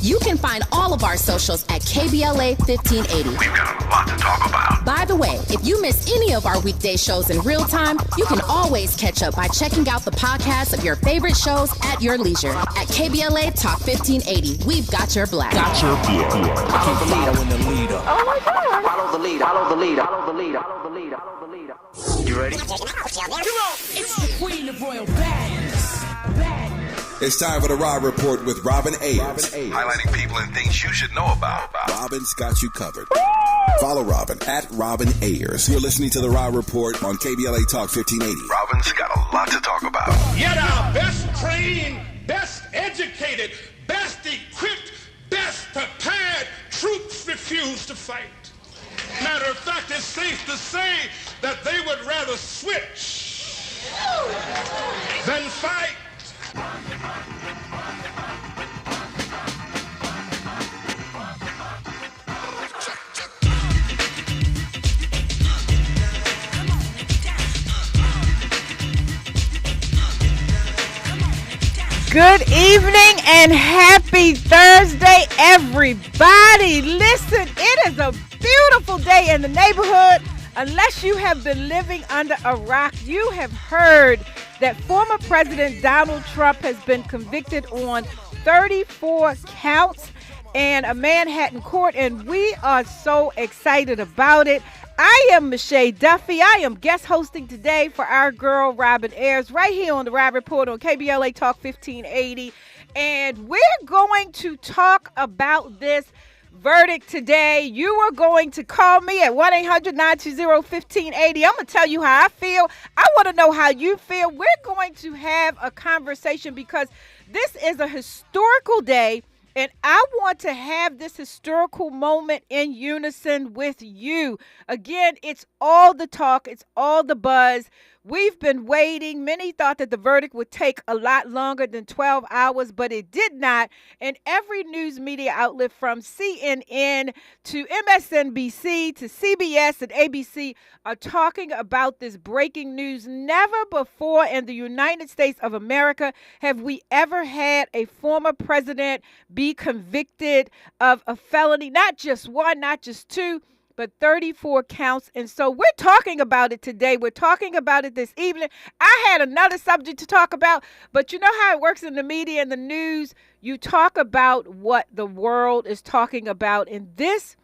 You can find all of our socials at KBLA 1580. We've got a lot to talk about. By the way, if you miss any of our weekday shows in real time, you can always catch up by checking out the podcast of your favorite shows at your leisure. At KBLA Talk 1580, we've got your black. Follow the leader when the leader. Oh my God. Follow the leader. Follow the leader. Follow the leader. Follow the leader. Follow the leader. You ready? It's the Queen of Royal Badness. It's time for the Rob Report with Robin Ayers. Highlighting people and things you should know about. Robin's got you covered. Follow Robin at Robin Ayers. You're listening to the Rob Report on KBLA Talk 1580. Robin's got a lot to talk about. Yet our best trained, best educated, best equipped, best prepared troops refuse to fight. Matter of fact, it's safe to say that they would rather switch than fight. Good evening and happy Thursday, everybody. Listen, it is a beautiful day in the neighborhood. Unless you have been living under a rock, you have heard that former President Donald Trump has been convicted on 34 counts in a Manhattan court, and we are so excited about it. I am Michelle Duffy. I am guest hosting today for our girl Robin Ayers right here on the Rob Report on KBLA Talk 1580. And we're going to talk about this verdict today. You are going to call me at 1-800-920-1580. I'm going to tell you how I feel. I want to know how you feel. We're going to have a conversation because this is a historical day. And I want to have this historical moment in unison with you. Again, it's all the talk. It's all the buzz. We've been waiting. Many thought that the verdict would take a lot longer than 12 hours, but it did not. And every news media outlet from CNN to MSNBC to CBS and ABC are talking about this breaking news. Never before in the United States of America have we ever had a former president be convicted of a felony, not just one, not just two, but 34 counts. And so we're talking about it today. We're talking about it this evening. I had another subject to talk about, but you know how it works in the media and the news. You talk about what the world is talking about. And these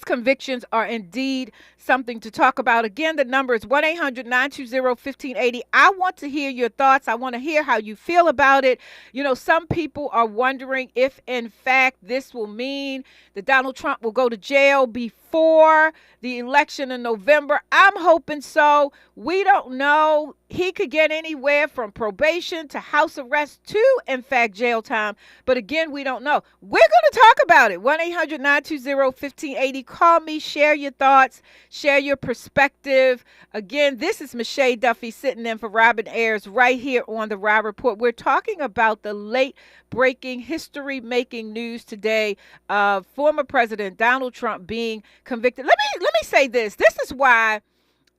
convictions are indeed something to talk about. Again, the number is 1-800-920-1580. I want to hear your thoughts. I want to hear how you feel about it. You know, some people are wondering if, in fact, this will mean that Donald Trump will go to jail before the election in November. I'm hoping so. We don't know. He could get anywhere from probation to house arrest to, in fact, jail time. But again, we don't know. We're going to talk about it. 1-800-920-1580. Call me. Share your thoughts. Share your perspective. Again, this is Michelle Duffy sitting in for Robin Ayers right here on the Rob Report. We're talking about the late breaking, history-making news today of former President Donald Trump being convicted. Let me say this. This is why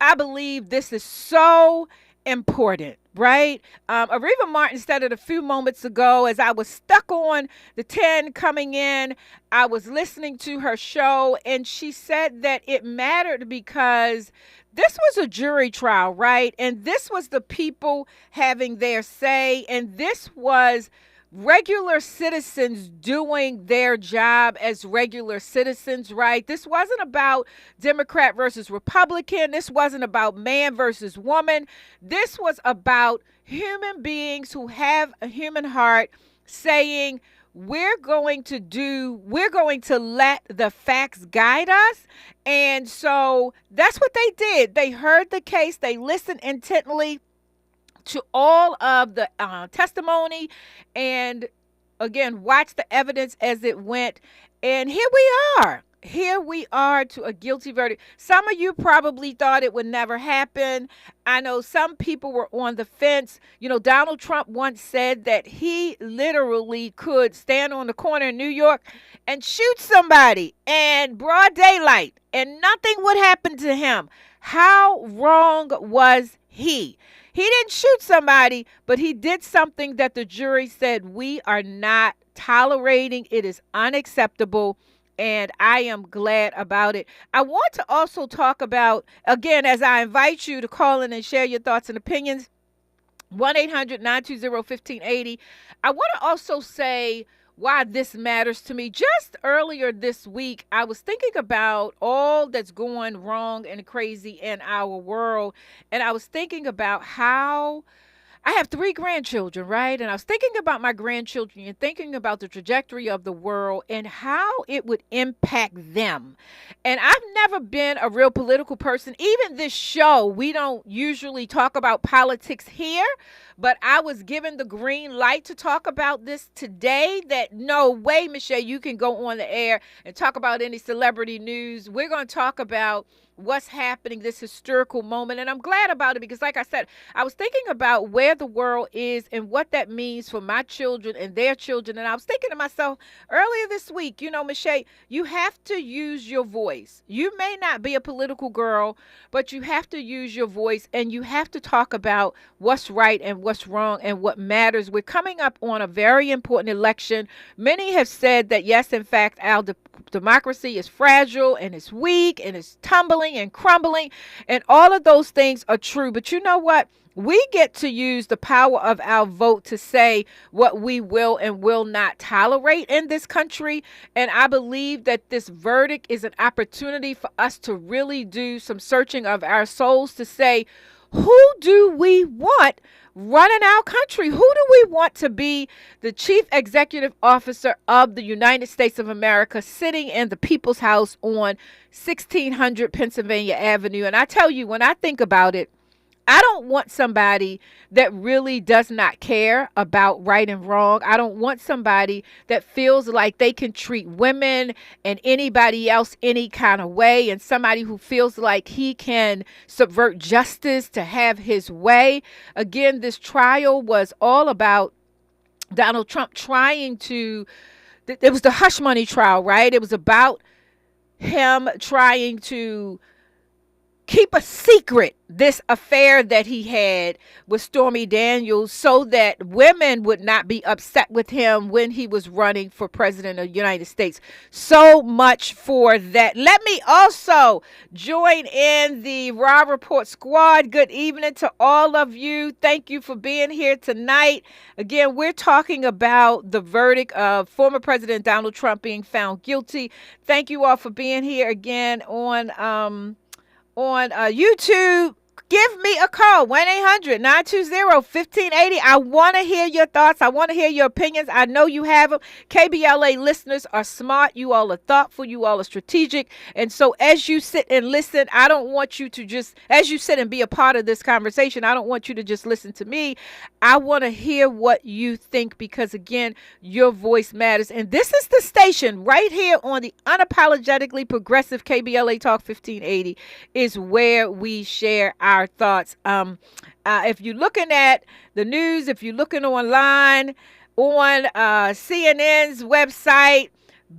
I believe this is so important, right? Areva Martin said it a few moments ago as I was stuck on the 10 coming in. I was listening to her show, and she said that it mattered because this was a jury trial, right? And this was the people having their say, and this was regular citizens doing their job as regular citizens, right? This wasn't about Democrat versus Republican. This wasn't about man versus woman. This was about human beings who have a human heart saying, we're going to let the facts guide us. And so that's what they did. They heard the case. They listened intently to all of the testimony and, again, watch the evidence as it went. And here we are. Here we are to a guilty verdict. Some of you probably thought it would never happen. I know some people were on the fence. You know, Donald Trump once said that he literally could stand on the corner in New York and shoot somebody in broad daylight and nothing would happen to him. How wrong was he? He didn't shoot somebody, but he did something that the jury said we are not tolerating. It is unacceptable. And I am glad about it. I want to also talk about, again, as I invite you to call in and share your thoughts and opinions, 1-800-920-1580. I want to also say why this matters to me. Just earlier this week, I was thinking about all that's going wrong and crazy in our world. And I was thinking about how I have 3 grandchildren, right? And I was thinking about my grandchildren and thinking about the trajectory of the world and how it would impact them. And I've never been a real political person. Even this show, we don't usually talk about politics here, but I was given the green light to talk about this today. That no way, Michelle, you can go on the air and talk about any celebrity news. We're going to talk about what's happening, this historical moment. And I'm glad about it because, like I said, I was thinking about where the world is and what that means for my children and their children. And I was thinking to myself earlier this week, Michelle, you have to use your voice. You may not be a political girl, but you have to use your voice and you have to talk about what's right and what's wrong and what matters. We're coming up on a very important election. Many have said that, yes, in fact, our democracy is fragile and it's weak and it's tumbling and crumbling, and all of those things are true. But you know what? We get to use the power of our vote to say what we will and will not tolerate in this country. And I believe that this verdict is an opportunity for us to really do some searching of our souls to say, who do we want running our country? Who do we want to be the chief executive officer of the United States of America, sitting in the People's House on 1600 Pennsylvania Avenue? And I tell you, when I think about it, I don't want somebody that really does not care about right and wrong. I don't want somebody that feels like they can treat women and anybody else any kind of way, and somebody who feels like he can subvert justice to have his way. Again, this trial was all about Donald Trump trying to, it was the hush money trial, right? It was about him trying to keep a secret this affair that he had with Stormy Daniels so that women would not be upset with him when he was running for president of the United States. So much for that. Let me also join in the Raw Report squad. Good evening to all of you. Thank you for being here tonight. Again, we're talking about the verdict of former President Donald Trump being found guilty. Thank you all for being here again on YouTube. Give me a call, 1-800-920-1580. I want to hear your thoughts. I want to hear your opinions. I know you have them. KBLA listeners are smart. You all are thoughtful. You all are strategic. And so as you sit and listen, I don't want you to just, as you sit and be a part of this conversation, I don't want you to just listen to me. I want to hear what you think because, again, your voice matters. And this is the station right here on the unapologetically progressive KBLA Talk 1580 is where we share our thoughts. If you're looking at the news, if you're looking online on CNN's website,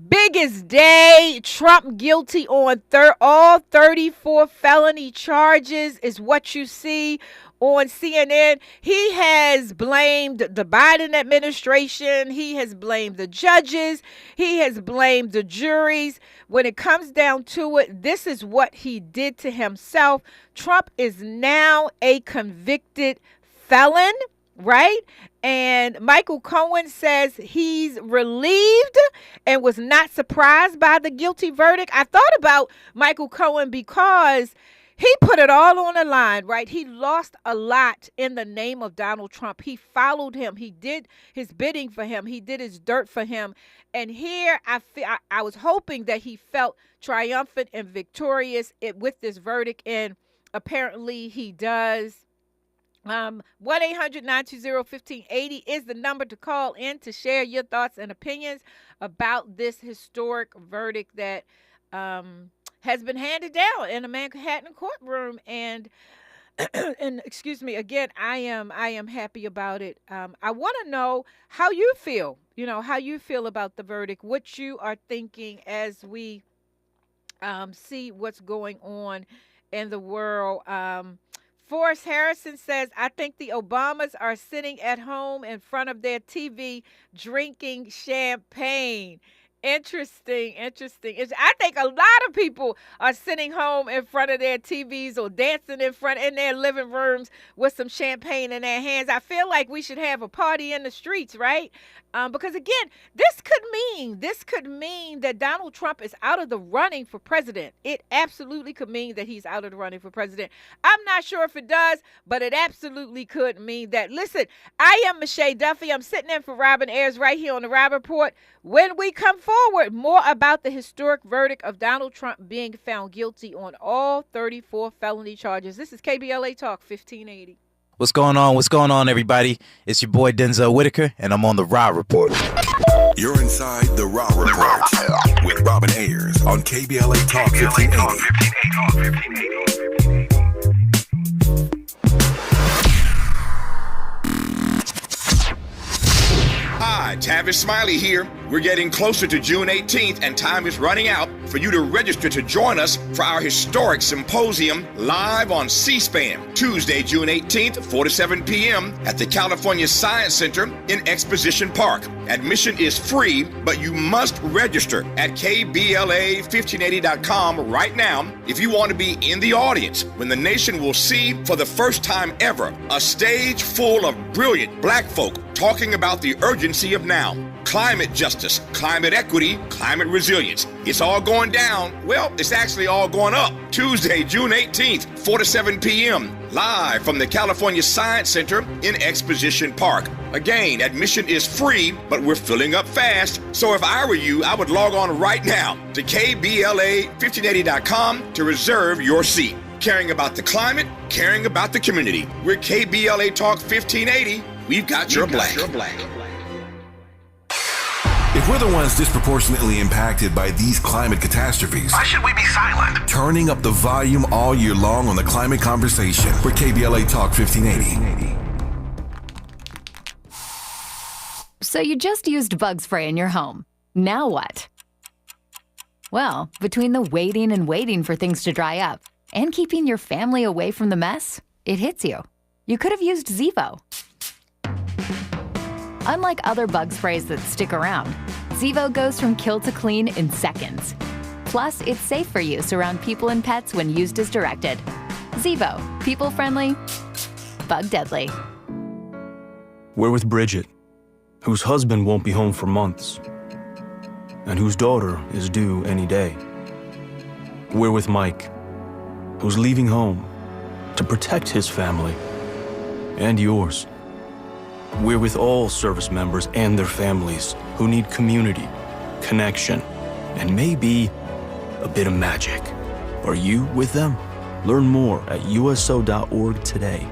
biggest day, Trump guilty on all 34 felony charges is what you see on CNN. He has blamed the Biden administration. He has blamed the judges. He has blamed the juries. When it comes down to it, this is what he did to himself. Trump is now a convicted felon, right? And Michael Cohen says he's relieved and was not surprised by the guilty verdict. I thought about Michael Cohen because he put it all on the line, right? He lost a lot in the name of Donald Trump. He followed him. He did his bidding for him. He did his dirt for him. And here I was hoping that he felt triumphant and victorious with this verdict. And apparently he does. 1-800-920-1580 is the number to call in to share your thoughts and opinions about this historic verdict that has been handed down in a Manhattan courtroom. And and excuse me, again, I am happy about it. I want to know how you feel, how you feel about the verdict, what you are thinking as we see what's going on in the world. Forrest Harrison says, I think the Obamas are sitting at home in front of their TV drinking champagne. Interesting. I think a lot of people are sitting home in front of their TVs or dancing in their living rooms with some champagne in their hands. I feel like we should have a party in the streets, right? Because again, this could mean that Donald Trump is out of the running for president. It absolutely could mean that he's out of the running for president. I'm not sure if it does, but it absolutely could mean that. Listen, I am Michelle Duffy. I'm sitting in for Robin Ayers right here on the Rob Report. When we come forward, more about the historic verdict of Donald Trump being found guilty on all 34 felony charges. This is KBLA Talk 1580. What's going on? What's going on, everybody? It's your boy Denzel Whitaker, and I'm on the Raw Report. You're inside the Raw Report with Robin Ayers on KBLA Talk 1580. Hi, Tavis Smiley here. We're getting closer to June 18th, and time is running out for you to register to join us for our historic symposium live on C-SPAN, Tuesday, June 18th, 4 to 7 p.m. at the California Science Center in Exposition Park. Admission is free, but you must register at KBLA1580.com right now if you want to be in the audience when the nation will see for the first time ever a stage full of brilliant black folk talking about the urgency of now. Climate justice, climate equity, climate resilience. It's all going down. Well, it's actually all going up. Tuesday, June 18th, 4 to 7 p.m. live from the California Science Center in Exposition Park. Again, admission is free, but we're filling up fast. So if I were you, I would log on right now to KBLA1580.com to reserve your seat. Caring about the climate, caring about the community. We're KBLA Talk 1580. We've got your black. If we're the ones disproportionately impacted by these climate catastrophes, Why should we be silent? turning up the volume all year long on the climate conversation for KBLA Talk 1580. So you just used bug spray in your home. Now what? Well, between the waiting for things to dry up and keeping your family away from the mess, it hits you. You could have used Zevo. Unlike other bug sprays that stick around, Zevo goes from kill to clean in seconds. Plus, it's safe for use around people and pets when used as directed. Zevo, people-friendly, bug-deadly. We're with Bridget, whose husband won't be home for months, and whose daughter is due any day. We're with Mike, who's leaving home to protect his family and yours. We're with all service members and their families who need community, connection, and maybe a bit of magic. Are you with them? Learn more at uso.org today.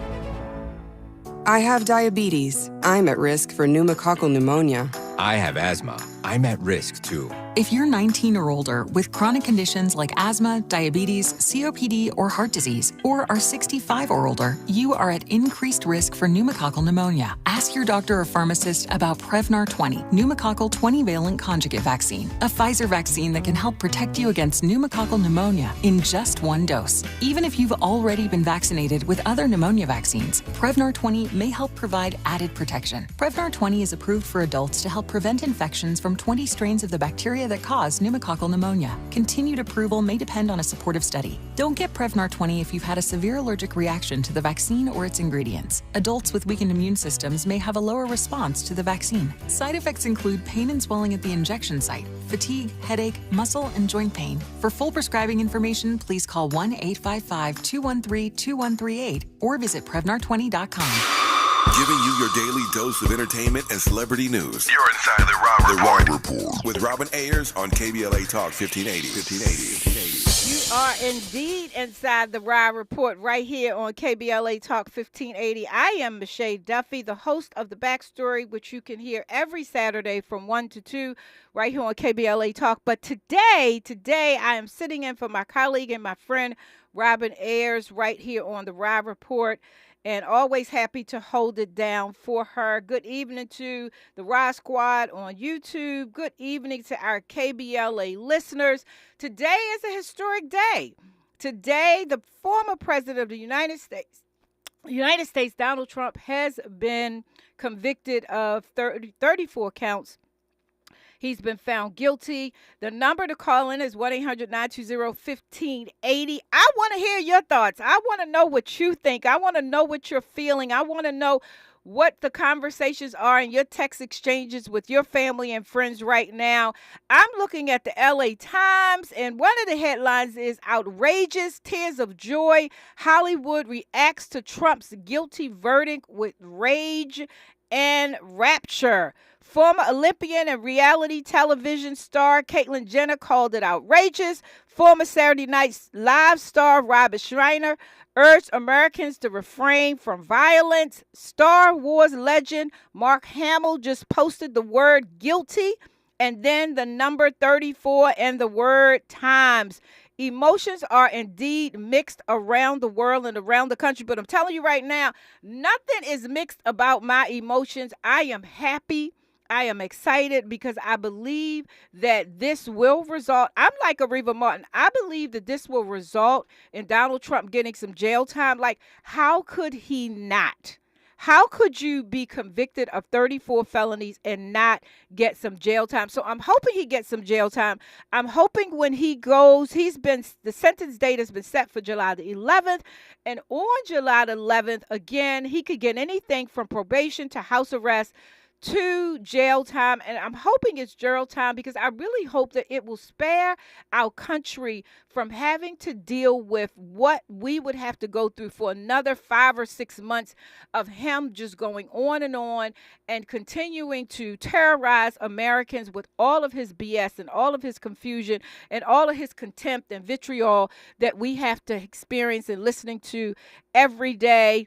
I have diabetes. I'm at risk for pneumococcal pneumonia. I have asthma. I'm at risk too. If you're 19 or older with chronic conditions like asthma, diabetes, COPD, or heart disease, or are 65 or older, you are at increased risk for pneumococcal pneumonia. Ask your doctor or pharmacist about Prevnar 20, pneumococcal 20-valent conjugate vaccine, a Pfizer vaccine that can help protect you against pneumococcal pneumonia in just one dose. Even if you've already been vaccinated with other pneumonia vaccines, Prevnar 20 may help provide added protection. Prevnar 20 is approved for adults to help prevent infections from 20 strains of the bacteria that cause pneumococcal pneumonia. Continued approval may depend on a supportive study. Don't get Prevnar 20 if you've had a severe allergic reaction to the vaccine or its ingredients. Adults with weakened immune systems may have a lower response to the vaccine. Side effects include pain and swelling at the injection site, fatigue, headache, muscle, and joint pain. For full prescribing information, please call 1-855-213-2138 or visit Prevnar20.com. Giving you your daily dose of entertainment and celebrity news. You're inside the Raw Report. The Raw Report with Robin Ayers on KBLA Talk 1580. You are indeed inside the Raw Report right here on KBLA Talk 1580. I am Michelle Duffy, the host of The Backstory, which you can hear every Saturday from 1 to 2 right here on KBLA Talk. But today I am sitting in for my colleague and my friend Robin Ayers right here on the Raw Report. And always happy to hold it down for her. Good evening to the Raw Squad on YouTube. Good evening to our KBLA listeners. Today is a historic day. Today, the former president of the United States, United States, Donald Trump has been convicted of 34 counts. He's been found guilty. The number to call in is 1-800-920-1580. I want to hear your thoughts. I want to know what you think. I want to know what you're feeling. I want to know what the conversations are in your text exchanges with your family and friends right now. I'm looking at the LA Times, and one of the headlines is outrageous, tears of joy. Hollywood reacts to Trump's guilty verdict with rage and rapture. Former Olympian and reality television star Caitlyn Jenner called it outrageous. Former Saturday Night Live star Robin Ayers urged Americans to refrain from violence. Star Wars legend Mark Hamill just posted the word guilty and then the number 34 and the word times. Emotions are indeed mixed around the world and around the country, but I'm telling you right now, nothing is mixed about my emotions. I am happy. I am excited because I believe that this will result. I'm like Areva Martin. I believe that this will result in Donald Trump getting some jail time. Like, how could he not? How could you be convicted of 34 felonies and not get some jail time? So I'm hoping he gets some jail time. I'm hoping when he goes, the sentence date has been set for July the 11th. And on July the 11th, again, he could get anything from probation to house arrest to jail time, and I'm hoping it's jail time because I really hope that it will spare our country from having to deal with what we would have to go through for another 5 or 6 months of him just going on and continuing to terrorize Americans with all of his BS and all of his confusion and all of his contempt and vitriol that we have to experience and listening to every day.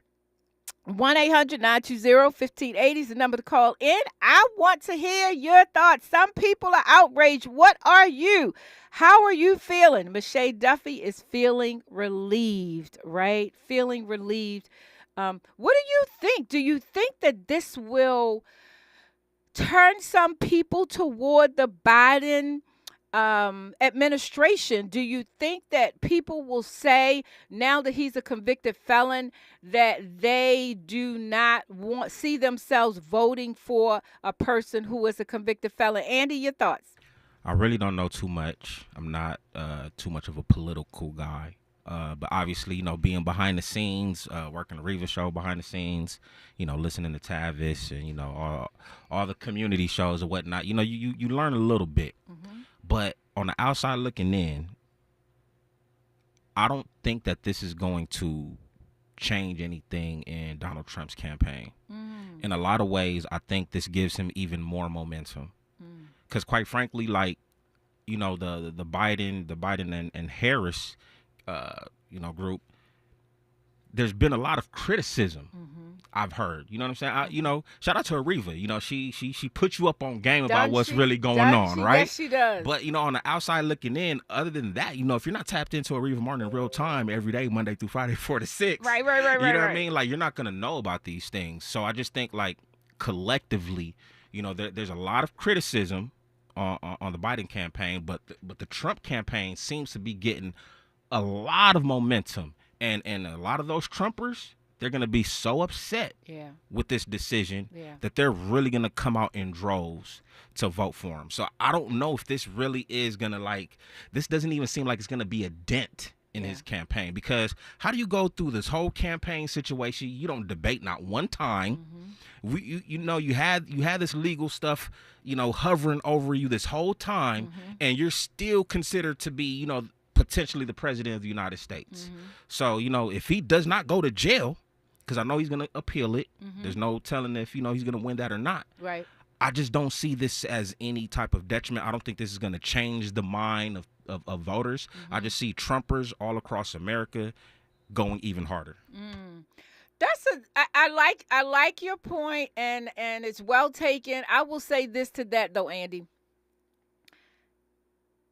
1-800-920-1580 is the number to call in. I want to hear your thoughts. Some people are outraged. What are you? How are you feeling? Michelle Duffy is feeling relieved, right? Feeling relieved. What do you think? Do you think that this will turn some people toward the Biden administration? Do you think that people will say, now that he's a convicted felon, that they do not see themselves voting for a person who is a convicted felon? Andy, your thoughts? I really don't know too much. I'm not too much of a political guy. But obviously, being behind the scenes, working the Reva show behind the scenes, listening to Tavis and, all the community shows and whatnot, you learn a little bit. Mm-hmm. But on the outside looking in, I don't think that this is going to change anything in Donald Trump's campaign. Mm. In a lot of ways, I think this gives him even more momentum. Because quite frankly, the Biden and Harris, group, there's been a lot of criticism. Mm-hmm. I've heard, you know what I'm saying? Shout out to Areva. She put you up on game about what's really going on, right? Yes, she does. But, on the outside looking in, other than that, if you're not tapped into Areva Martin in real time every day, Monday through Friday, 4 to 6. Right. You know what I mean? Like, you're not going to know about these things. So I just think, collectively, there's a lot of criticism on the Biden campaign, but the Trump campaign seems to be getting a lot of momentum. And a lot of those Trumpers, they're going to be so upset with this decision that they're really going to come out in droves to vote for him. So I don't know if this really is going to this doesn't even seem like it's going to be a dent in his campaign, because how do you go through this whole campaign situation? You don't debate not one time. Mm-hmm. You had this legal stuff, hovering over you this whole time, mm-hmm. and you're still considered to be, potentially the president of the United States. Mm-hmm. So, if he does not go to jail, because I know he's going to appeal it, mm-hmm. there's no telling if, he's going to win that or not. Right. I just don't see this as any type of detriment. I don't think this is going to change the mind of voters. Mm-hmm. I just see Trumpers all across America going even harder. Mm. I like your point, and it's well taken. I will say this to that though, Andy.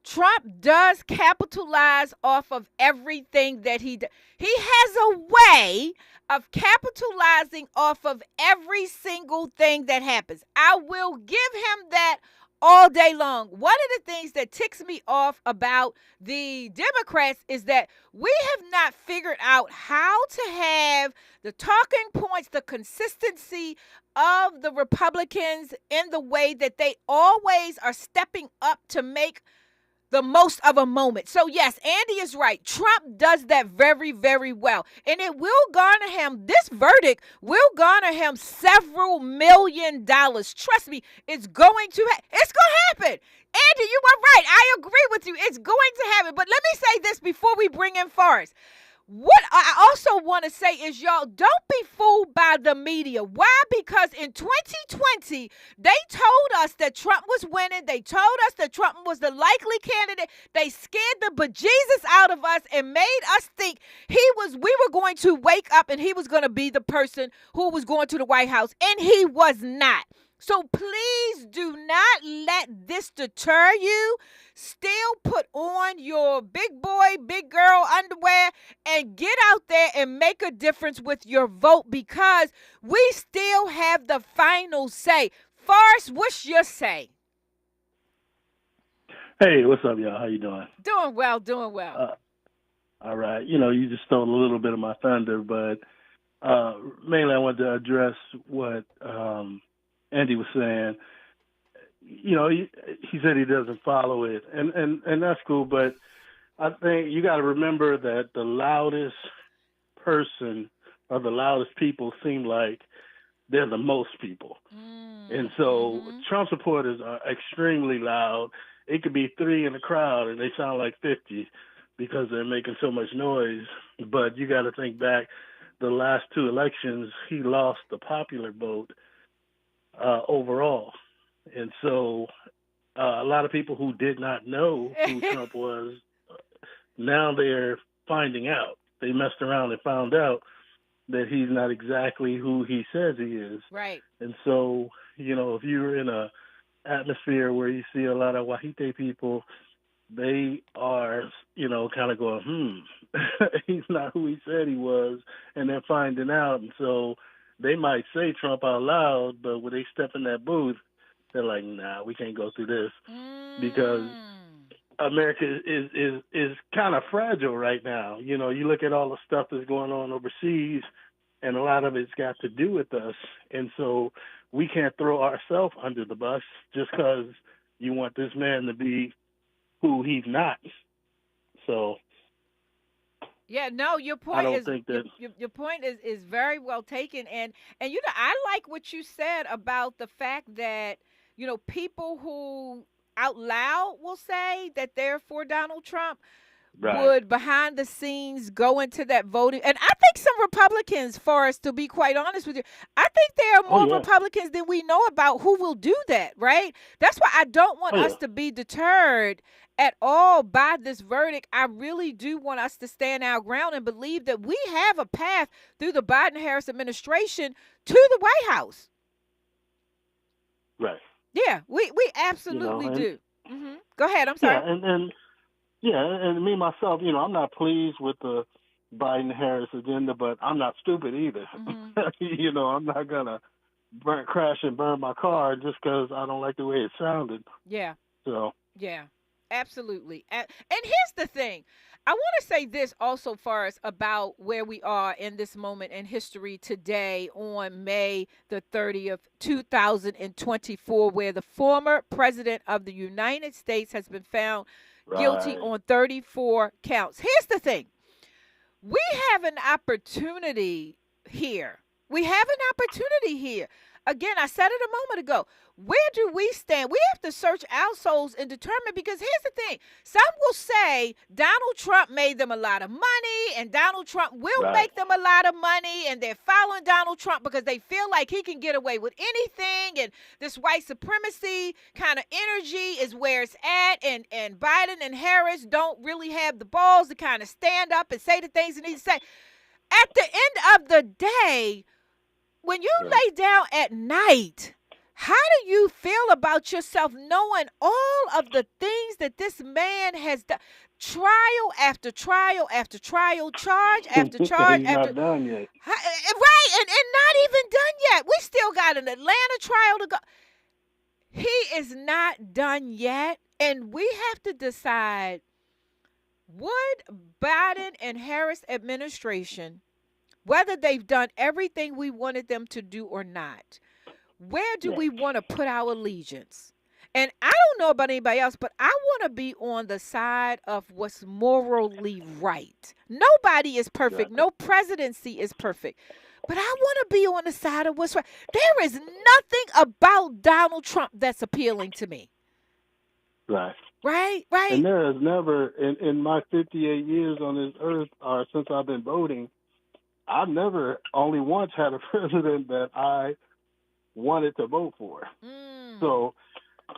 Trump does capitalize off of everything that he does. He has a way of capitalizing off of every single thing that happens. I will give him that all day long. One of the things that ticks me off about the Democrats is that we have not figured out how to have the talking points, the consistency of the Republicans in the way that they always are stepping up to make the most of a moment. So yes, Andy is right. Trump does that very, very well. And it will garner him, this verdict will garner him several $1 million. Trust me, it's going to happen. Andy, you are right. I agree with you. It's going to happen. But let me say this before we bring in Forrest. What I also want to say is, y'all, don't be fooled by the media. Why? Because in 2020, they told us that Trump was winning. They told us that Trump was the likely candidate. They scared the bejesus out of us and made us think we were going to wake up and he was going to be the person who was going to the White House, and he was not. So please do not let this deter you. Still put on your big boy, big girl underwear and get out there and make a difference with your vote, because we still have the final say. Forrest, what's your say? Hey, what's up, y'all? How you doing? Doing well, doing well. All right. You just stole a little bit of my thunder, but mainly I wanted to address what Andy was saying. He said he doesn't follow it, and that's cool, but I think you got to remember that the loudest person or the loudest people seem like they're the most people. And so Trump supporters are extremely loud. It could be 3 in the crowd and they sound like 50 because they're making so much noise. But you got to think back, the last 2 elections, he lost the popular vote overall. And so a lot of people who did not know who Trump was, now they're finding out. They messed around and found out that he's not exactly who he says he is. Right. And so, if you're in a atmosphere where you see a lot of Wahite people, they are, kind of going, he's not who he said he was, and they're finding out. And so they might say Trump out loud, but when they step in that booth, they're like, nah, we can't go through this, because America is kind of fragile right now. You look at all the stuff that's going on overseas, and a lot of it's got to do with us. And so we can't throw ourselves under the bus just because you want this man to be who he's not. So yeah, no, your point your point is very well taken, and I like what you said about the fact that people who out loud will say that they're for Donald Trump would behind the scenes go into that voting. And I think some Republicans, Forrest, to be quite honest with you, I think there are more Republicans than we know about who will do that, right? That's why I don't want us to be deterred at all by this verdict. I really do want us to stand our ground and believe that we have a path through the Biden-Harris administration to the White House. Right. Yeah, we absolutely do. Go ahead. I'm sorry. And me myself, I'm not pleased with the Biden-Harris agenda, but I'm not stupid either. I'm not gonna crash and burn my car just because I don't like the way it sounded. Yeah. So. Yeah. Absolutely. And here's the thing. I want to say this also, Forrest, about where we are in this moment in history today on May the 30th, 2024, where the former president of the United States has been found guilty on 34 counts. Here's the thing. We have an opportunity here. Again, I said it a moment ago. Where do we stand? We have to search our souls and determine, because here's the thing. Some will say Donald Trump made them a lot of money, and Donald Trump will make them a lot of money, and they're following Donald Trump because they feel like he can get away with anything, and this white supremacy kind of energy is where it's at, and Biden and Harris don't really have the balls to kind of stand up and say the things they need to say. At the end of the day, when you lay down at night, how do you feel about yourself knowing all of the things that this man has done? Trial after trial after trial, charge after charge after. Not done yet. Right, and not even done yet. We still got an Atlanta trial to go. he is not done yet, and we have to decide, would Biden and Harris administration, whether they've done everything we wanted them to do or not, where do we want to put our allegiance? And I don't know about anybody else, but I want to be on the side of what's morally right. Nobody is perfect. No presidency is perfect. But I want to be on the side of what's right. There is nothing about Donald Trump that's appealing to me. Right. Right. And there has never, in my 58 years on this earth, or since I've been voting, I've never only once had a president that I wanted to vote for. So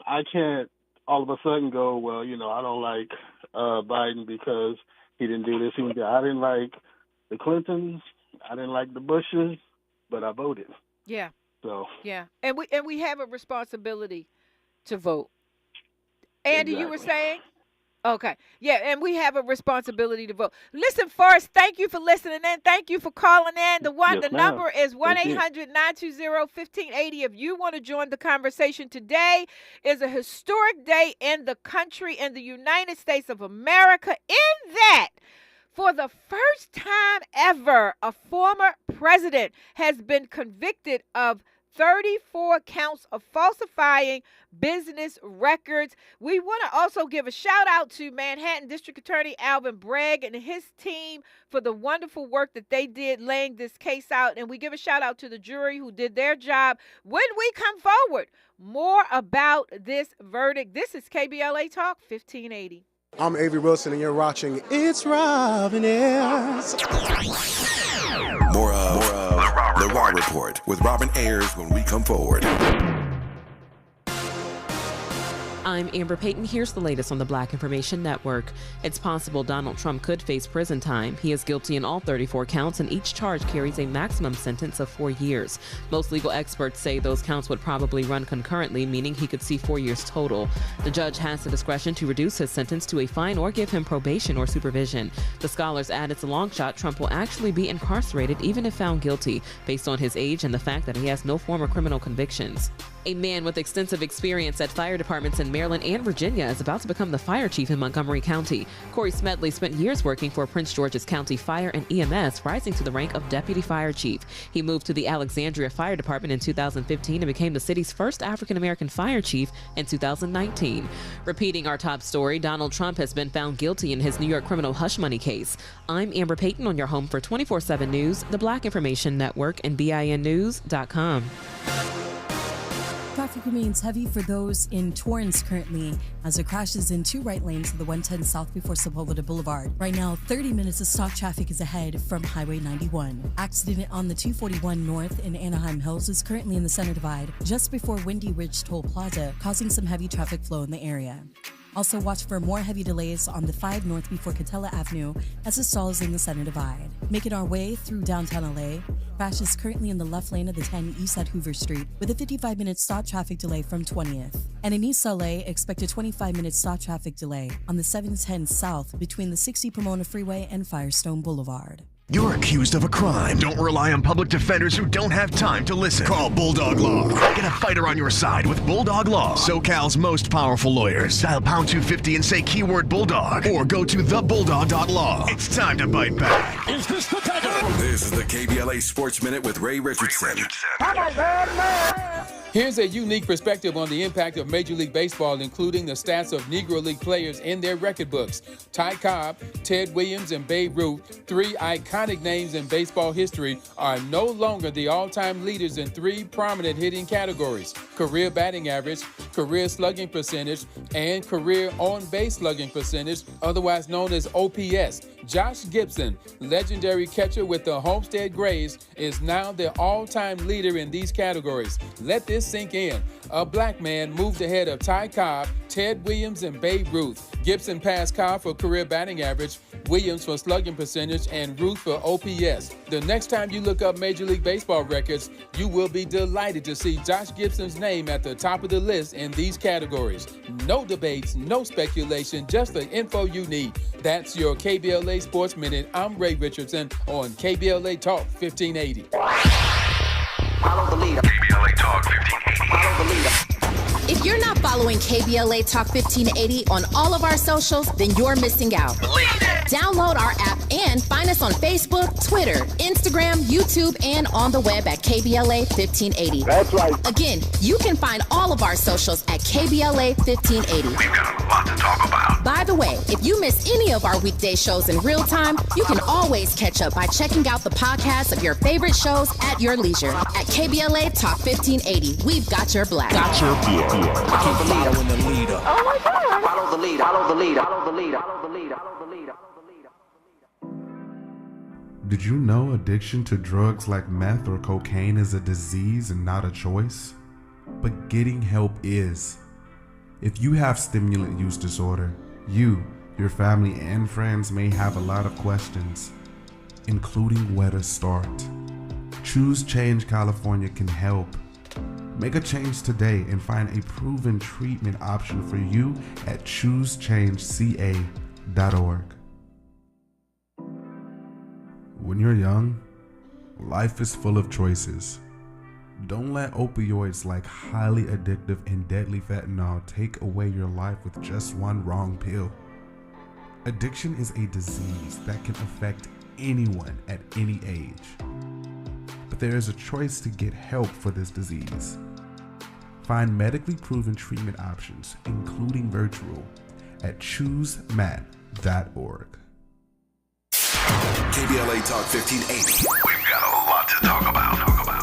I can't all of a sudden go, well, I don't like Biden because he didn't do this. I didn't like the Clintons. I didn't like the Bushes, but I voted. Yeah. So. Yeah. And we have a responsibility to vote. Andy, you were saying? Okay. Yeah, and we have a responsibility to vote. Listen, Forrest, thank you for listening in. Thank you for calling in. The number is 1-800-920-1580. If you want to join the conversation, today is a historic day in the country, in the United States of America, in that for the first time ever, a former president has been convicted of 34 counts of falsifying business records. We want to also give a shout out to Manhattan District Attorney Alvin Bragg and his team for the wonderful work that they did laying this case out. And we give a shout out to the jury who did their job. When we come forward, more about this verdict. This is KBLA Talk 1580. I'm Avery Wilson, and you're watching It's Robin Ayers. More of The Raw Report with Robin Ayers when we come forward. I'm Amber Payton. Here's the latest on the Black Information Network. It's possible Donald Trump could face prison time. He is guilty in all 34 counts, and each charge carries a maximum sentence of 4 years. Most legal experts say those counts would probably run concurrently, meaning he could see 4 years total. The judge has the discretion to reduce his sentence to a fine or give him probation or supervision. The scholars add it's a long shot Trump will actually be incarcerated even if found guilty, based on his age and the fact that he has no former criminal convictions. A man with extensive experience at fire departments in Maryland and Virginia is about to become the fire chief in Montgomery County. Corey Smedley spent years working for Prince George's County Fire and EMS, rising to the rank of deputy fire chief. He moved to the Alexandria Fire Department in 2015 and became the city's first African-American fire chief in 2019. Repeating our top story, Donald Trump has been found guilty in his New York criminal hush money case. I'm Amber Payton on your home for 24/7 News, the Black Information Network, and BINnews.com. Traffic remains heavy for those in Torrance currently as it crashes in two right lanes of the 110 south before Sepulveda Boulevard. Right now, 30 minutes of stop traffic is ahead from Highway 91. Accident on the 241 north in Anaheim Hills is currently in the center divide just before Windy Ridge Toll Plaza, causing some heavy traffic flow in the area. Also watch for more heavy delays on the 5 north before Catella Avenue as it stalls in the center divide. Making our way through downtown LA, crash is currently in the left lane of the 10 east at Hoover Street with a 55-minute stop traffic delay from 20th. And in East LA, expect a 25-minute stop traffic delay on the 710 south between the 60 Pomona Freeway and Firestone Boulevard. You're accused of a crime. Don't rely on public defenders who don't have time to listen. Call Bulldog Law. Get a fighter on your side with Bulldog Law. SoCal's most powerful lawyers. Dial pound 250 and say keyword Bulldog. Or go to thebulldog.law. It's time to bite back. Is this the tiger? This is the KBLA Sports Minute with Ray Richardson. Here's a unique perspective on the impact of Major League Baseball, including the stats of Negro League players in their record books. Ty Cobb, Ted Williams, and Babe Ruth, 3 iconic names in baseball history, are no longer the all-time leaders in 3 prominent hitting categories: career batting average, career slugging percentage, and career on-base slugging percentage, otherwise known as OPS. Josh Gibson, legendary catcher with the Homestead Grays, is now the all-time leader in these categories. Let this sink in. A black man moved ahead of Ty Cobb, Ted Williams, and Babe Ruth. Gibson passed Cobb for career batting average, Williams for slugging percentage, and Ruth for OPS. The next time you look up Major League Baseball records, you will be delighted to see Josh Gibson's name at the top of the list in these categories. No debates, no speculation, just the info you need. That's your KBLA Sports Minute. I'm Ray Richardson on KBLA Talk 1580. Follow the leader. KBLA Talk 1580. Follow the leader. If you're not following KBLA Talk 1580 on all of our socials, then you're missing out. Download our app and find us on Facebook, Twitter, Instagram, YouTube, and on the web at KBLA 1580. That's right. Again, you can find all of our socials at KBLA 1580. We've got a lot to talk about. By the way, if you miss any of our weekday shows in real time, you can always catch up by checking out the podcast of your favorite shows at your leisure. At KBLA Talk 1580, we've got your black. Follow the leader. Following the leader. Oh my God. Follow the leader. Follow the leader. Follow the leader. Follow the leader. Follow the leader. Follow the leader. Did you know addiction to drugs like meth or cocaine is a disease and not a choice? But getting help is. If you have stimulant use disorder, you, your family, and friends may have a lot of questions, including where to start. Choose Change California can help. Make a change today and find a proven treatment option for you at choosechangeca.org. When you're young, life is full of choices. Don't let opioids like highly addictive and deadly fentanyl take away your life with just one wrong pill. Addiction is a disease that can affect anyone at any age. But there is a choice to get help for this disease. Find medically proven treatment options, including virtual, at choosemat.org. KBLA Talk 1580. We've got a lot to talk about.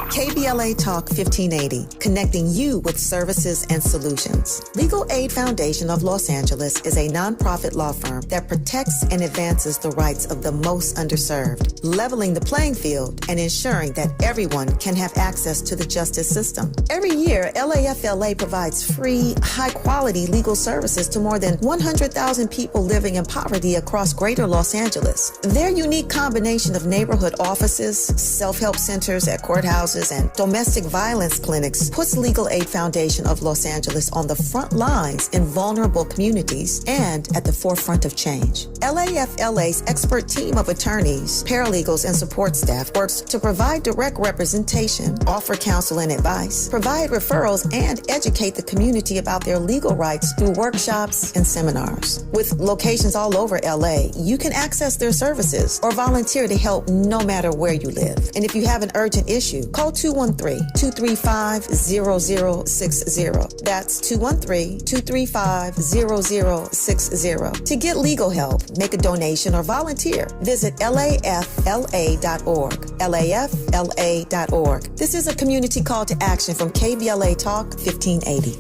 KBLA Talk 1580, connecting you with services and solutions. Legal Aid Foundation of Los Angeles is a nonprofit law firm that protects and advances the rights of the most underserved, leveling the playing field and ensuring that everyone can have access to the justice system. Every year, LAFLA provides free, high-quality legal services to more than 100,000 people living in poverty across greater Los Angeles. Their unique combination of neighborhood offices, self-help centers at courthouses, and domestic violence clinics puts Legal Aid Foundation of Los Angeles on the front lines in vulnerable communities and at the forefront of change. LAFLA's expert team of attorneys, paralegals, and support staff works to provide direct representation, offer counsel and advice, provide referrals, and educate the community about their legal rights through workshops and seminars. With locations all over LA, you can access their services or volunteer to help no matter where you live. And if you have an urgent issue, call 213-235-0060. That's 213-235-0060. To get legal help, make a donation, or volunteer, visit lafla.org. lafla.org. This is a community call to action from KBLA Talk 1580.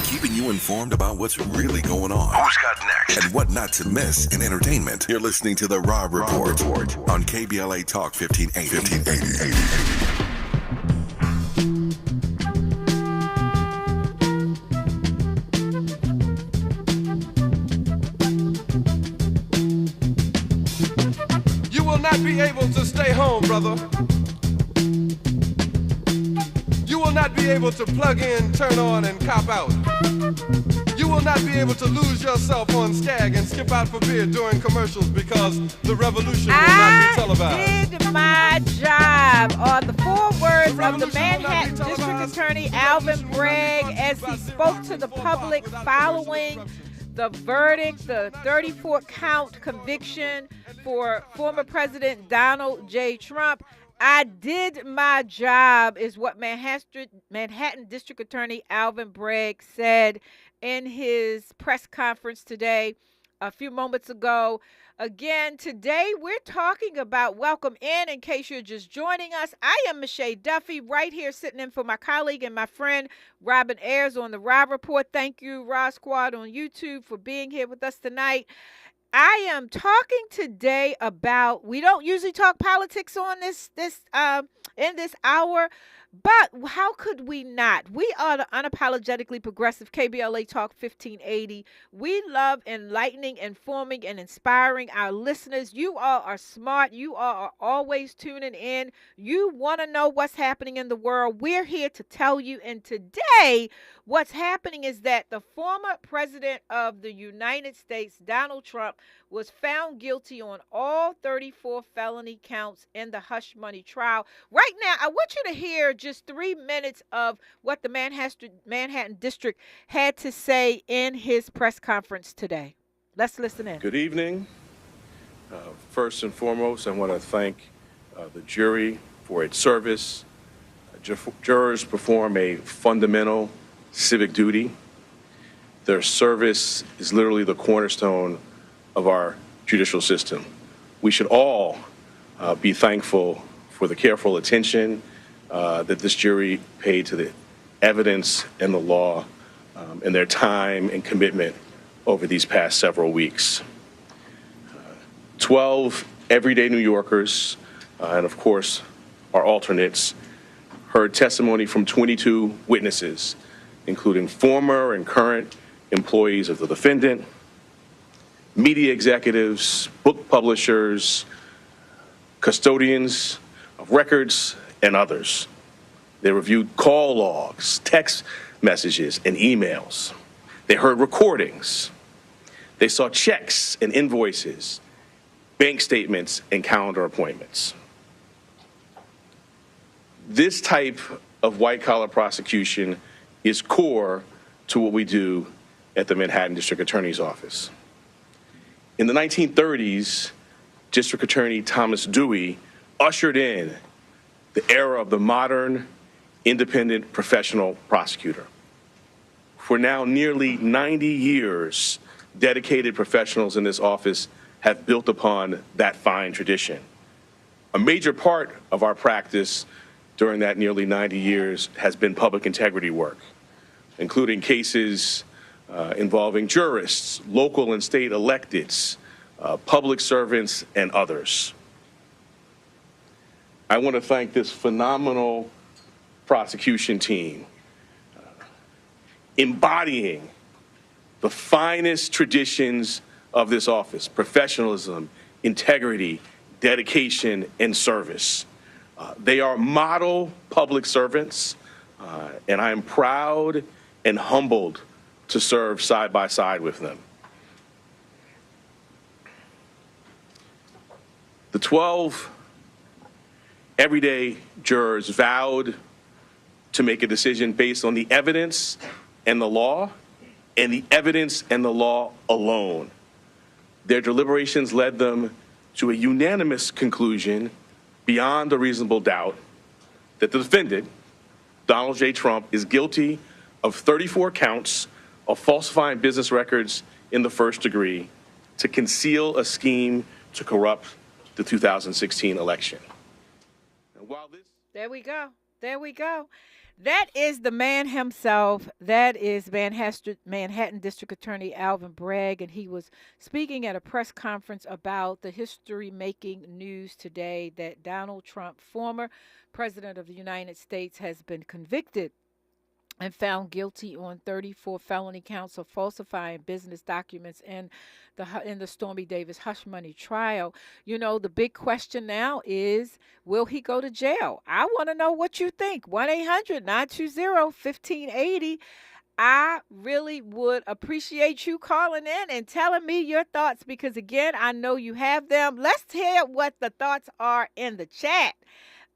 Keeping you informed about what's really going on. Who's got next? And what not to miss in entertainment. You're listening to The Rob Report on KBLA Talk 1580. You will not be able to stay home, brother. You will not be able to plug in, turn on, and cop out. You will not be able to lose yourself on Skag and skip out for beer during commercials because the revolution will not be televised. I did my job on the 4 words of the Manhattan District Attorney Alvin Bragg as he spoke to the public following the verdict, the 34-count conviction for former President Donald J. Trump. I did my job is what Manhattan District Attorney Alvin Bragg said in his press conference today, a few moments ago. Again, today we're talking about, welcome in case you're just joining us. I am Michelle Duffy, right here sitting in for my colleague and my friend Robin Ayers on the Rob Report. Thank you, Rob Squad on YouTube, for being here with us tonight. I am talking today about, we don't usually talk politics on this in this hour, but how could we not? We are the unapologetically progressive KBLA Talk 1580. We love enlightening, informing, and inspiring our listeners. You all are smart. You all are always tuning in. You want to know what's happening in the world. We're here to tell you. And today, what's happening is that the former president of the United States, Donald Trump, was found guilty on all 34 felony counts in the hush money trial. Right now, I want you to hear just 3 minutes of what the Manhattan District had to say in his press conference today. Let's listen in. Good evening. First and foremost, I want to thank the jury for its service. Jurors perform a fundamental civic duty. Their service is literally the cornerstone of our judicial system. We should all be thankful for the careful attention that this jury paid to the evidence and the law and their time and commitment over these past several weeks. 12 everyday New Yorkers, and of course our alternates, heard testimony from 22 witnesses, including former and current employees of the defendant, media executives, book publishers, custodians of records, and others. They reviewed call logs, text messages, and emails. They heard recordings. They saw checks and invoices, bank statements, and calendar appointments. This type of white-collar prosecution is core to what we do at the Manhattan District Attorney's Office. In the 1930s, District Attorney Thomas Dewey ushered in the era of the modern, independent professional prosecutor. For now nearly 90 years, dedicated professionals in this office have built upon that fine tradition. A major part of our practice during that nearly 90 years has been public integrity work, including cases involving jurists, local and state electeds, public servants, and others. I want to thank this phenomenal prosecution team, embodying the finest traditions of this office: professionalism, integrity, dedication, and service. They are model public servants, and I am proud and humbled to serve side by side with them. The 12 everyday jurors vowed to make a decision based on the evidence and the law, and the evidence and the law alone. Their deliberations led them to a unanimous conclusion beyond a reasonable doubt that the defendant, Donald J. Trump, is guilty of 34 counts of falsifying business records in the first degree to conceal a scheme to corrupt the 2016 election. And while this... There we go. There we go. That is the man himself. That is Manhattan District Attorney Alvin Bragg, and he was speaking at a press conference about the history-making news today that Donald Trump, former president of the United States, has been convicted and found guilty on 34 felony counts of falsifying business documents in the Stormy Davis hush money trial. You know, the big question now is, will he go to jail? I want to know what you think. 1-800-920-1580. I really would appreciate you calling in and telling me your thoughts, because, again, I know you have them. Let's hear what the thoughts are in the chat.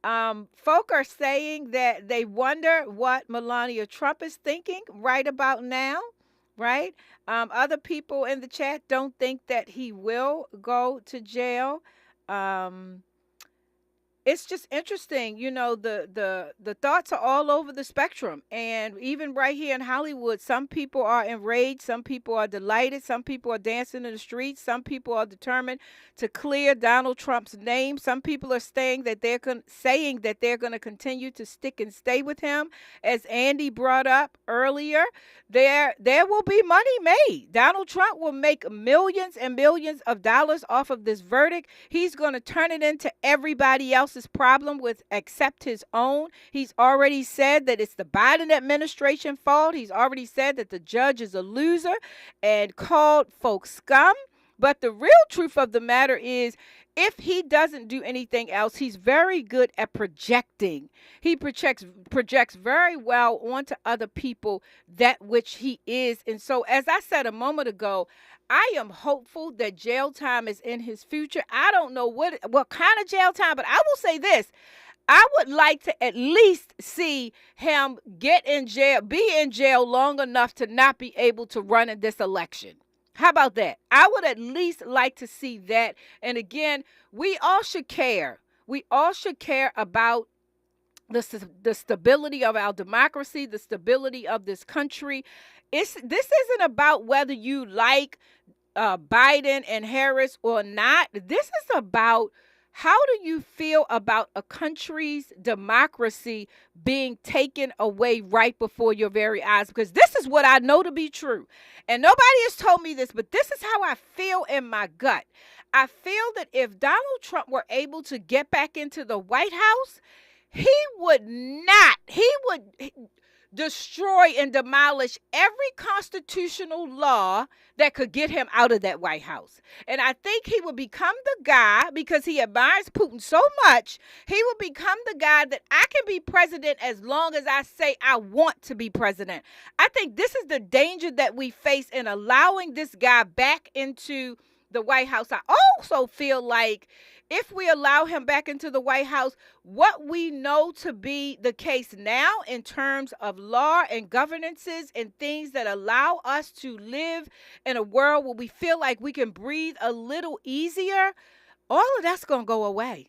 Folk are saying that they wonder what Melania Trump is thinking right about now, right? Other people in the chat don't think that he will go to jail. It's just interesting, you know, the thoughts are all over the spectrum. And even right here in Hollywood, some people are enraged, some people are delighted, some people are dancing in the streets, some people are determined to clear Donald Trump's name. Some people are saying that they're going to continue to stick and stay with him. As Andy brought up earlier, there will be money made. Donald Trump will make millions and millions of dollars off of this verdict. He's going to turn it into everybody else's problem with except his own. He's already said that it's the Biden administration fault. He's already said that the judge is a loser and called folks scum. But the real truth of the matter is, if he doesn't do anything else, he's very good at projecting. He projects very well onto other people that which he is. And so, as I said a moment ago, I am hopeful that jail time is in his future. I don't know what kind of jail time, but I will say this. I would like to at least see him get in jail, be in jail long enough to not be able to run in this election. How about that? I would at least like to see that. And again, we all should care. We all should care about the stability of our democracy, the stability of this country. This isn't about whether you like Biden and Harris or not. This is about how do you feel about a country's democracy being taken away right before your very eyes? Because this is what I know to be true. And nobody has told me this, but this is how I feel in my gut. I feel that if Donald Trump were able to get back into the White House, he would destroy and demolish every constitutional law that could get him out of that White House. And I think he would become the guy, because he admires Putin so much, he would become the guy that I can be president as long as I say I want to be president. I think this is the danger that we face in allowing this guy back into the White House. I also feel like if we allow him back into the White House, what we know to be the case now in terms of law and governances and things that allow us to live in a world where we feel like we can breathe a little easier, all of that's going to go away.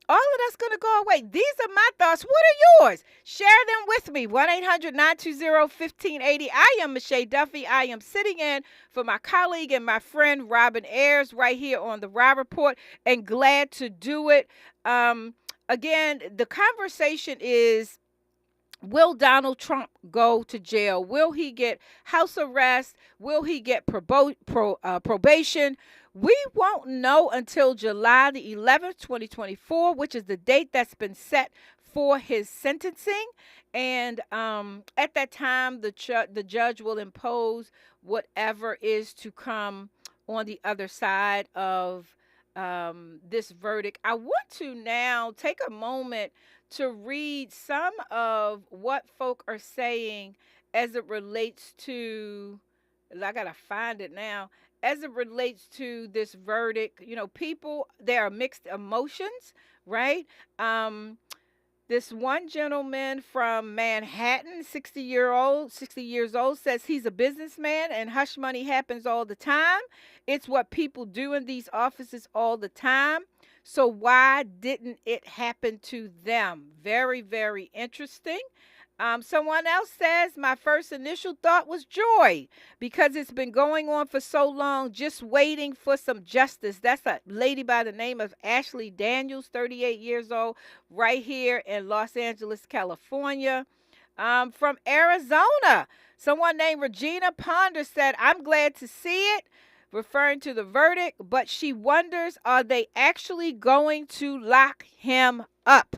All of that's going to go away. These are my thoughts. What are yours? Share them with me. 1-800-920-1580. I am Michelle Duffy. I am sitting in for my colleague and my friend Robin Ayers right here on the Rob Report, and glad to do it. Again, the conversation is, will Donald Trump go to jail? Will he get house arrest? Will he get probation? We won't know until July the 11th, 2024, which is the date that's been set for his sentencing. And at that time, the judge will impose whatever is to come on the other side of this verdict. I want to now take a moment to read some of what folk are saying as it relates to, I got to find it now, as it relates to this verdict. You know, people, there are mixed emotions, right? This one gentleman from Manhattan, 60 years old, says he's a businessman and hush money happens all the time. It's what people do in these offices all the time. So why didn't it happen to them? Very, very interesting. Someone else says, my first initial thought was joy, because it's been going on for so long, just waiting for some justice. That's a lady by the name of Ashley Daniels, 38 years old, right here in Los Angeles, California. From Arizona, someone named Regina Ponder said, I'm glad to see it, referring to the verdict, but she wonders, are they actually going to lock him up?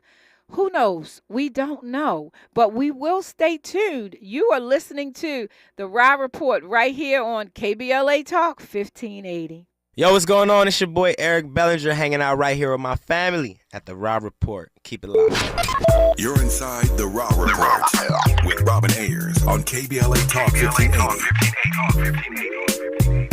Who knows? We don't know, but we will stay tuned. You are listening to the Rob Report right here on KBLA Talk 1580. Yo, what's going on? It's your boy Eric Bellinger hanging out right here with my family at the Rob Report. Keep it locked. You're inside the Rob Report with Robin Ayers on KBLA Talk 1580.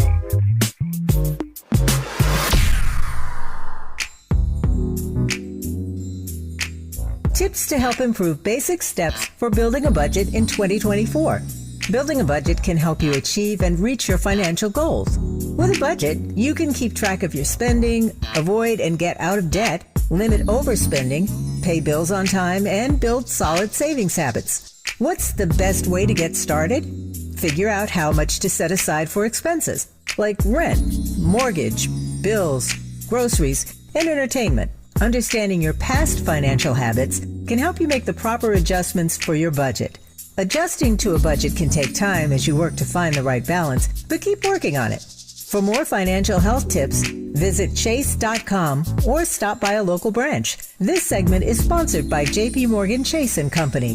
Tips to help improve basic steps for building a budget in 2024. Building a budget can help you achieve and reach your financial goals. With a budget, you can keep track of your spending, avoid and get out of debt, limit overspending, pay bills on time, and build solid savings habits. What's the best way to get started? Figure out how much to set aside for expenses, like rent, mortgage, bills, groceries, and entertainment. Understanding your past financial habits can help you make the proper adjustments for your budget. Adjusting to a budget can take time as you work to find the right balance, but keep working on it. For more financial health tips, visit chase.com or stop by a local branch. This segment is sponsored by J.P. Morgan Chase & Company.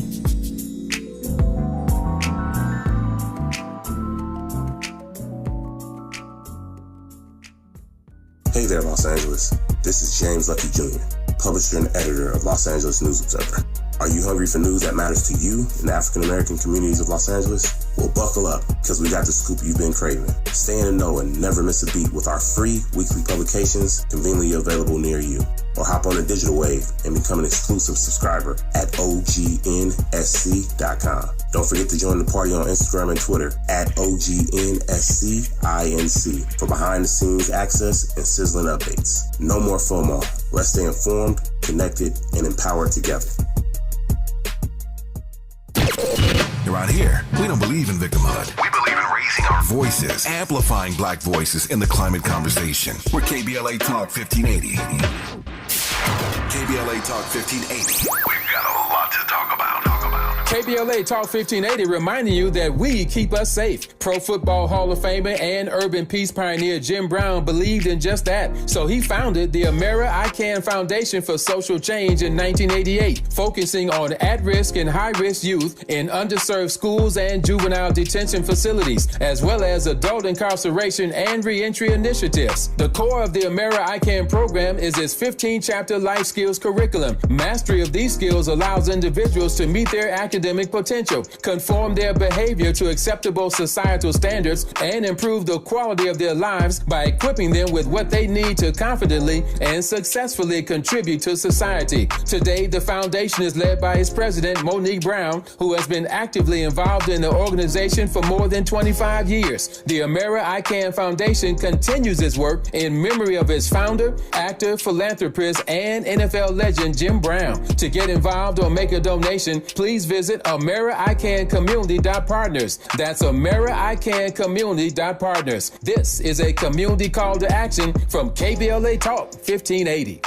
Hey there, Los Angeles. This is James Lucky Jr., publisher and editor of Los Angeles News Observer. Are you hungry for news that matters to you in the African American communities of Los Angeles? Well, buckle up, because we got the scoop you've been craving. Stay in the know and never miss a beat with our free weekly publications conveniently available near you. Or hop on the digital wave and become an exclusive subscriber at OGNSC.com. Don't forget to join the party on Instagram and Twitter at OGNSCINC for behind-the-scenes access and sizzling updates. No more FOMO. Let's stay informed, connected, and empowered together. Around here, we don't believe in victimhood. We believe in raising our voices, amplifying black voices in the climate conversation. We're KBLA Talk 1580. KBLA Talk 1580. We've got a lot to talk about. KBLA Talk 1580 reminding you that we keep us safe. Pro Football Hall of Famer and urban peace pioneer Jim Brown believed in just that. So he founded the Amera I Can Foundation for Social Change in 1988, focusing on at-risk and high-risk youth in underserved schools and juvenile detention facilities, as well as adult incarceration and reentry initiatives. The core of the Amera I Can program is its 15-chapter life skills curriculum. Mastery of these skills allows individuals to meet their academic potential, conform their behavior to acceptable societal standards, and improve the quality of their lives by equipping them with what they need to confidently and successfully contribute to society. Today, the foundation is led by its president, Monique Brown, who has been actively involved in the organization for more than 25 years. The Amera I Can Foundation continues its work in memory of its founder, actor, philanthropist, and NFL legend Jim Brown. To get involved or make a donation, please visit AmeriICanCommunity.partners. That's AmeriICanCommunity.partners. This is a community call to action from KBLA Talk 1580.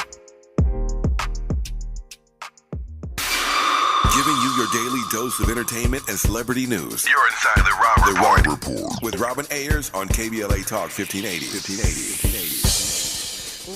Giving you your daily dose of entertainment and celebrity news. You're inside the Rob Report. With Robin Ayers on KBLA Talk 1580.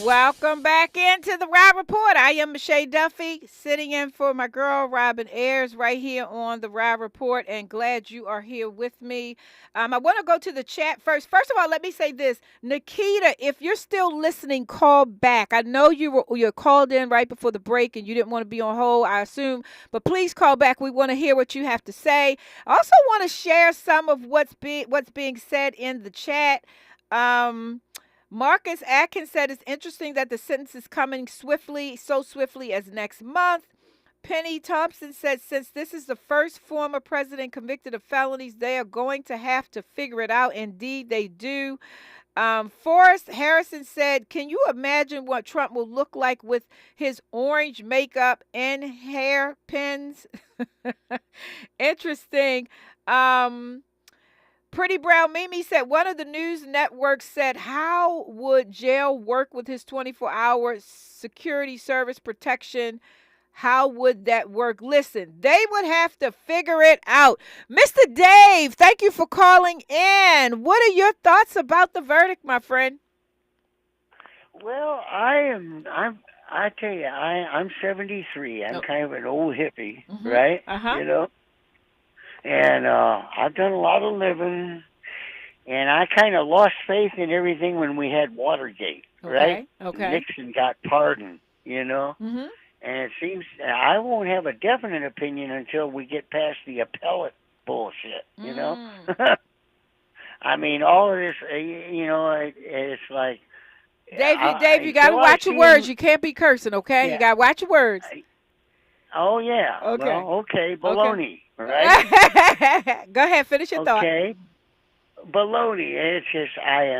Welcome back into the Rob Report. I am Michelle Duffy, sitting in for my girl Robin Ayers right here on the Rob Report, and glad you are here with me. I want to go to the chat first. First of all, let me say this. Nikita, if you're still listening, call back. I know you're called in right before the break and you didn't want to be on hold, I assume, but please call back. We want to hear what you have to say. I also want to share some of what's being said in the chat. Marcus Atkins said it's interesting that the sentence is coming so swiftly as next month. Penny Thompson said since this is the first former president convicted of felonies, they are going to have to figure it out. Indeed, they do. Forrest Harrison said, can you imagine what Trump will look like with his orange makeup and hairpins? Interesting. Pretty Brown Mimi said one of the news networks said, how would jail work with his 24-hour security service protection? How would that work? Listen, they would have to figure it out. Mr. Dave, thank you for calling in. What are your thoughts about the verdict, my friend? Well, I'm 73. I'm kind of an old hippie, right? Uh-huh. You know? And I've done a lot of living, and I kind of lost faith in everything when we had Watergate, right? Okay. Nixon got pardoned, you know? Mm-hmm. And it seems I won't have a definite opinion until we get past the appellate bullshit, you know? I mean, all of this, you know, it's like... Dave, you got to watch your words. You can't be cursing, okay? Yeah. You got to watch your words. Oh, yeah. Okay. Well, okay, baloney, right? Go ahead, finish your thought. Okay. Baloney. It's just, I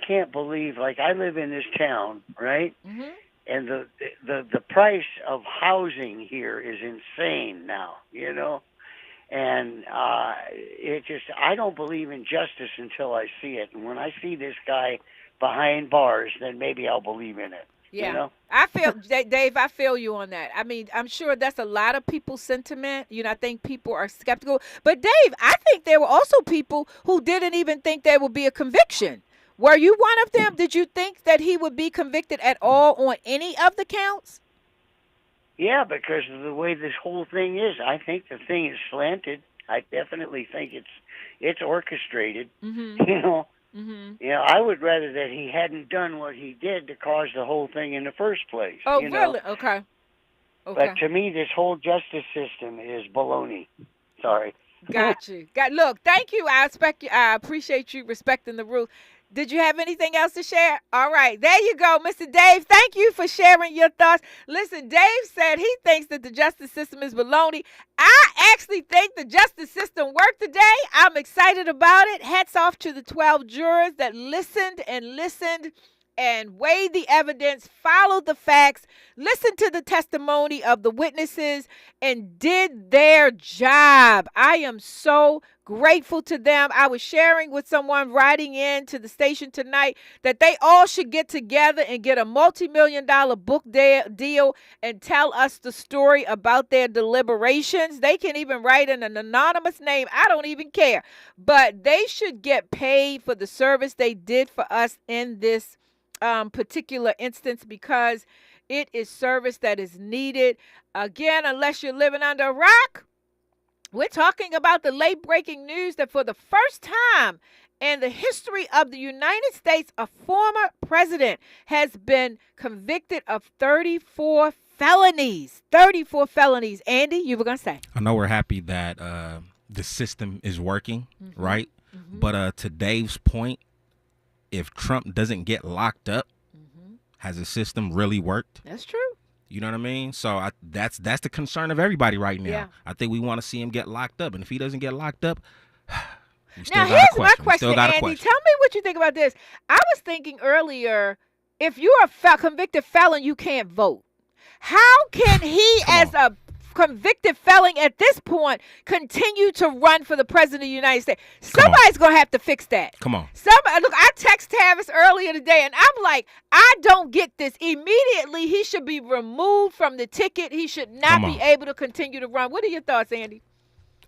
can't believe, like, I live in this town, right? Mm-hmm. And the price of housing here is insane now, you know? And it just, I don't believe in justice until I see it. And when I see this guy behind bars, then maybe I'll believe in it. Yeah, you know? I feel, Dave, I feel you on that. I mean, I'm sure that's a lot of people's sentiment. You know, I think people are skeptical. But, Dave, I think there were also people who didn't even think there would be a conviction. Were you one of them? Did you think that he would be convicted at all on any of the counts? Yeah, because of the way this whole thing is. I think the thing is slanted. I definitely think it's orchestrated, you know. Mm-hmm. You know, I would rather that he hadn't done what he did to cause the whole thing in the first place. Oh, you know? really? Okay. Okay. But to me, this whole justice system is baloney. Sorry. Got you. Look, thank you. I appreciate you respecting the rules. Did you have anything else to share? All right, there you go, Mr. Dave. Thank you for sharing your thoughts. Listen, Dave said he thinks that the justice system is baloney. I actually think the justice system worked today. I'm excited about it. Hats off to the 12 jurors that listened and weighed the evidence, followed the facts, listened to the testimony of the witnesses, and did their job. I am so grateful to them. I was sharing with someone writing in to the station tonight that they all should get together and get a multi-million-dollar book deal and tell us the story about their deliberations. They can even write in an anonymous name. I don't even care. But they should get paid for the service they did for us in this particular instance, because it is service that is needed. Again, unless you're living under a rock, we're talking about the late-breaking news that for the first time in the history of the United States, a former president has been convicted of 34 felonies. 34 felonies. Andy, you were going to say. I know we're happy that the system is working, right? But to Dave's point, if Trump doesn't get locked up, has the system really worked? That's true. You know what I mean? So that's the concern of everybody right now. Yeah. I think we want to see him get locked up. And if he doesn't get locked up, we still Now, got a here's my question. question, Andy. Tell me what you think about this. I was thinking earlier, if you're a convicted felon, you can't vote. How can he, as a convicted felon at this point, continue to run for the president of the United States? Somebody's going to have to fix that. Come on. Look, I texted Tavis earlier today, and I'm like, I don't get this. Immediately, he should be removed from the ticket. He should not be able to continue to run. What are your thoughts, Andy?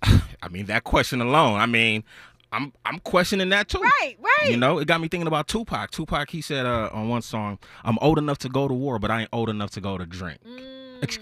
I mean, that question alone, I'm questioning that too. Right. You know, it got me thinking about Tupac. Tupac, he said on one song, I'm old enough to go to war, but I ain't old enough to go to drink.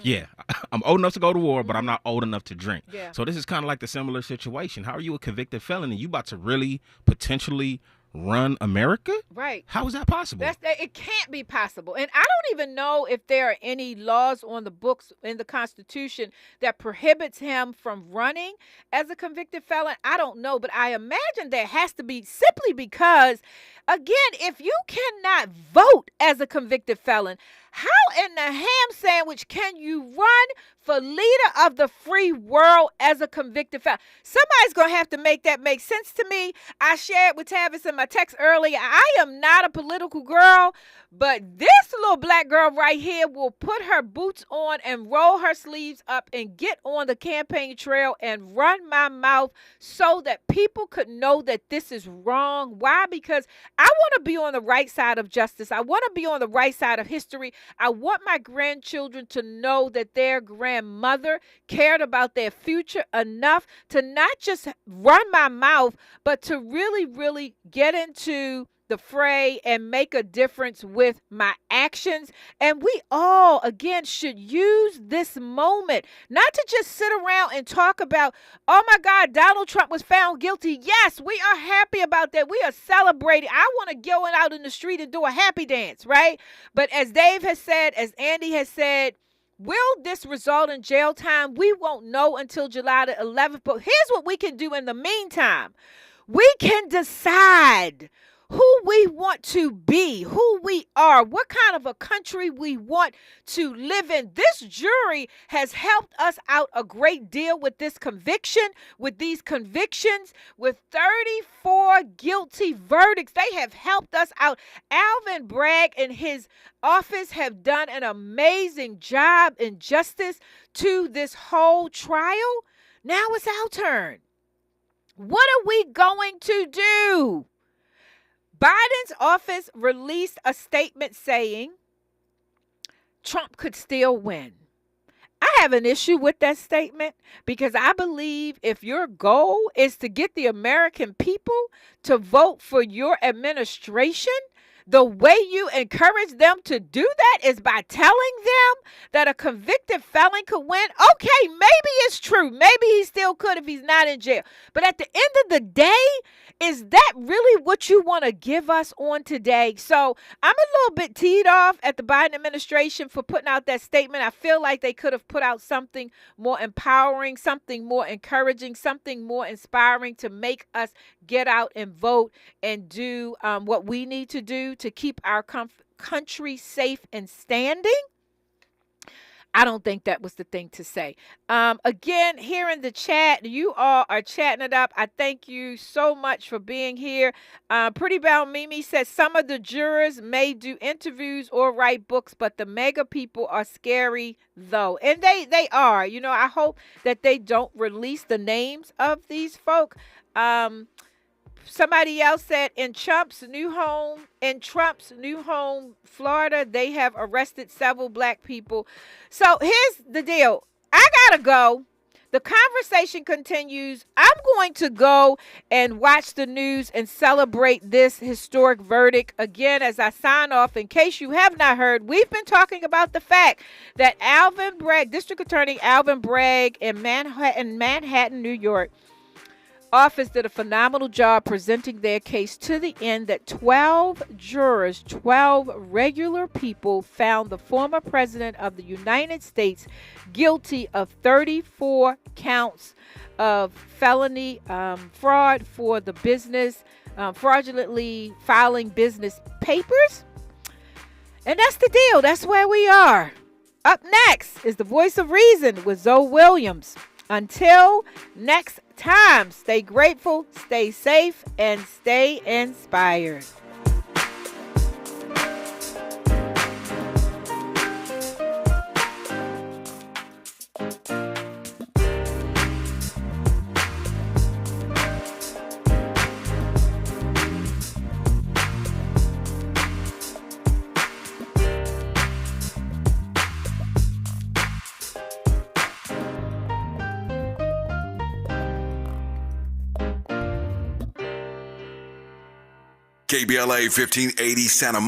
Yeah, I'm old enough to go to war, but I'm not old enough to drink. Yeah. So this is kind of like the similar situation. How are you a convicted felon and you about to really potentially run America? Right. How is that possible? It can't be possible. And I don't even know if there are any laws on the books in the Constitution that prohibits him from running as a convicted felon. I don't know, but I imagine there has to be, simply because, again, if you cannot vote as a convicted felon, how in the ham sandwich can you run for leader of the free world as a convicted felon? Somebody's going to have to make that make sense to me. I shared with Tavis in my text earlier, I am not a political girl, but this little black girl right here will put her boots on and roll her sleeves up and get on the campaign trail and run my mouth so that people could know that this is wrong. Why? Because I want to be on the right side of justice. I want to be on the right side of history. I want my grandchildren to know that their grandmother cared about their future enough to not just run my mouth, but to really, really get into the fray and make a difference with my actions. And we all, again, should use this moment not to just sit around and talk about, oh my God, Donald Trump was found guilty. Yes, we are happy about that. We are celebrating. I want to go out in the street and do a happy dance, right? But as Dave has said, as Andy has said, will this result in jail time? We won't know until July the 11th. But here's what we can do in the meantime. We can decide who we want to be, who we are, what kind of a country we want to live in. This jury has helped us out a great deal with this conviction, with these convictions, with 34 guilty verdicts. They have helped us out. Alvin Bragg and his office have done an amazing job in justice to this whole trial. Now it's our turn. What are we going to do? Biden's office released a statement saying Trump could still win. I have an issue with that statement because I believe if your goal is to get the American people to vote for your administration, the way you encourage them to do that is by telling them that a convicted felon could win. Okay, maybe it's true. Maybe he still could if he's not in jail. But at the end of the day, is that really what you want to give us on today? So I'm a little bit teed off at the Biden administration for putting out that statement. I feel like they could have put out something more empowering, something more encouraging, something more inspiring to make us get out and vote and do what we need to do to keep our country safe and standing. I don't think that was the thing to say. Again, here in the chat, you all are chatting it up. I thank you so much for being here. Pretty Belle Mimi says some of the jurors may do interviews or write books, but the mega people are scary though. And they are. You know, I hope that they don't release the names of these folk. Somebody else said in Trump's new home, Florida, they have arrested several black people. So here's the deal. I gotta go. The conversation continues. I'm going to go and watch the news and celebrate this historic verdict. Again, as I sign off, in case you have not heard, we've been talking about the fact that District Attorney Alvin Bragg in Manhattan, New York, office did a phenomenal job presenting their case to the end that 12 jurors, 12 regular people, found the former president of the United States guilty of 34 counts of felony fraud for the business, fraudulently filing business papers. And that's the deal. That's where we are. Up next is the Voice of Reason with Zoe Williams. Until next time, stay grateful, stay safe, and stay inspired. KBLA 1580 Santa Monica.